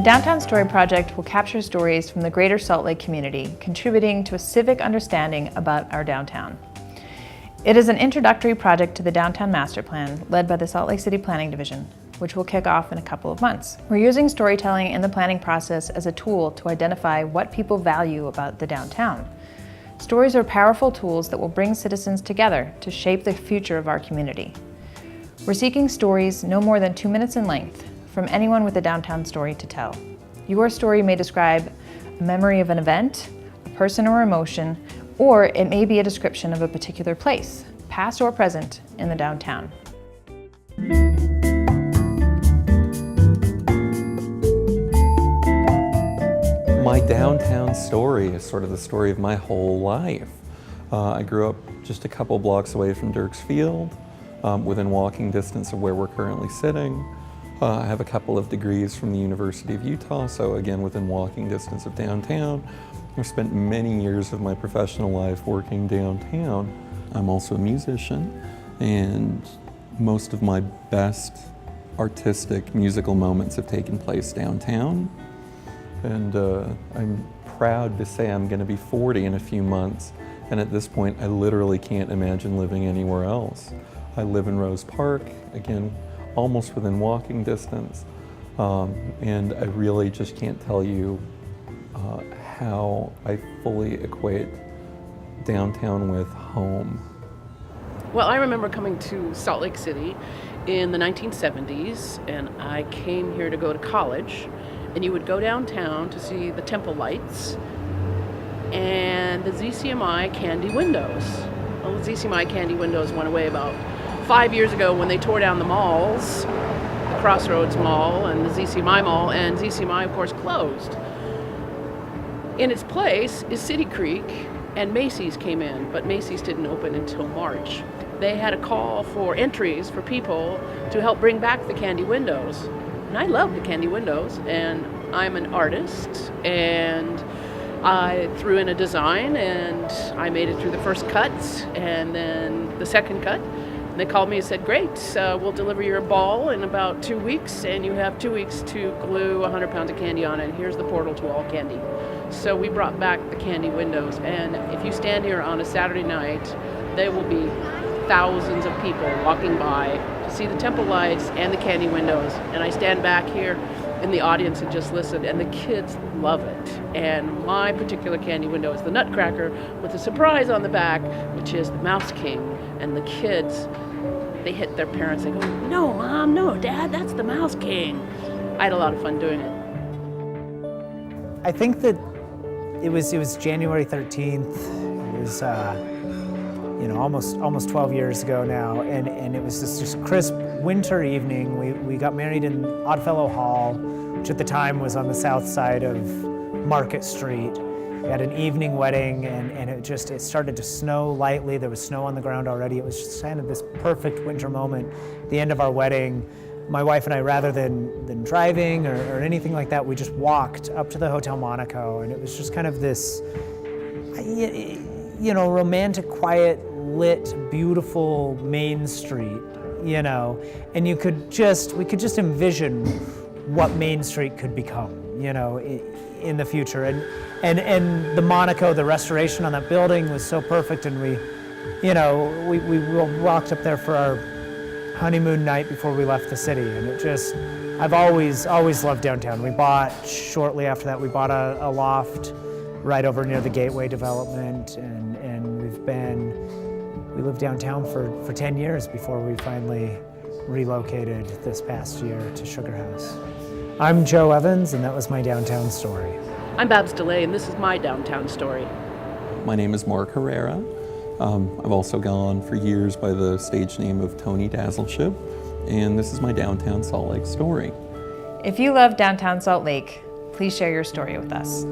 The Downtown Story Project will capture stories from the greater Salt Lake community, contributing to a civic understanding about our downtown. It is an introductory project to the Downtown Master Plan led by the Salt Lake City Planning Division, which will kick off in a couple of months. We're using storytelling in the planning process as a tool to identify what people value about the downtown. Stories are powerful tools that will bring citizens together to shape the future of our community. We're seeking stories no more than 2 minutes in length from anyone with a downtown story to tell. Your story may describe a memory of an event, a person or emotion, or it may be a description of a particular place, past or present, in the downtown. My downtown story is sort of the story of my whole life. I grew up just a couple blocks away from Dirks Field, within walking distance of where we're currently sitting. I have a couple of degrees from the University of Utah, so again within walking distance of downtown. I've spent many years of my professional life working downtown. I'm also a musician, and most of my best artistic musical moments have taken place downtown. And I'm proud to say I'm going to be 40 in a few months, and at this point I literally can't imagine living anywhere else. I live in Rose Park, again almost within walking distance, and I really just can't tell you how I fully equate downtown with home. Well, I remember coming to Salt Lake City in the 1970s, and I came here to go to college, and you would go downtown to see the Temple lights and the ZCMI Candy windows. Well, the ZCMI Candy windows went away about 5 years ago when they tore down the malls, the Crossroads Mall and the ZCMI Mall, and ZCMI, of course, closed. In its place is City Creek, and Macy's came in, but Macy's didn't open until March. They had a call for entries for people to help bring back the Candy windows. And I love the Candy windows, and I'm an artist, and I threw in a design, and I made it through the first cut, and then the second cut. And they called me and said, great, we'll deliver your ball in about 2 weeks, and you have 2 weeks to glue 100 pounds of candy on it, and here's the portal to all candy. So we brought back the Candy windows, and if you stand here on a Saturday night, there will be thousands of people walking by to see the Temple lights and the Candy windows. And I stand back here in the audience and just listen, and the kids love it. And my particular Candy window is the Nutcracker with a surprise on the back, which is the Mouse King. And the kids, they hit their parents, they go, no, Mom, no, Dad, that's the Mouse King. I had a lot of fun doing it. I think that it was January 13th. It was almost 12 years ago now, and it was this just crisp winter evening. We got married in Oddfellow Hall, which at the time was on the south side of Market Street. We had an evening wedding, and it started to snow lightly. There was snow on the ground already. It was just kind of this perfect winter moment. At the end of our wedding, my wife and I, rather than driving or anything like that, we just walked up to the Hotel Monaco, and it was just kind of this, romantic, quiet, lit, beautiful Main Street, and we could just envision what Main Street could become, in the future. And the Monaco, the restoration on that building was so perfect, and we walked up there for our honeymoon night before we left the city, and I've always loved downtown. Shortly after that, we bought a loft right over near the Gateway development, and we lived downtown for 10 years before we finally relocated this past year to Sugar House. I'm Joe Evans, and that was my downtown story. I'm Babs DeLay, and this is my downtown story. My name is Mark Herrera. I've also gone for years by the stage name of Tony Dazzleship, and this is my downtown Salt Lake story. If you love downtown Salt Lake, please share your story with us.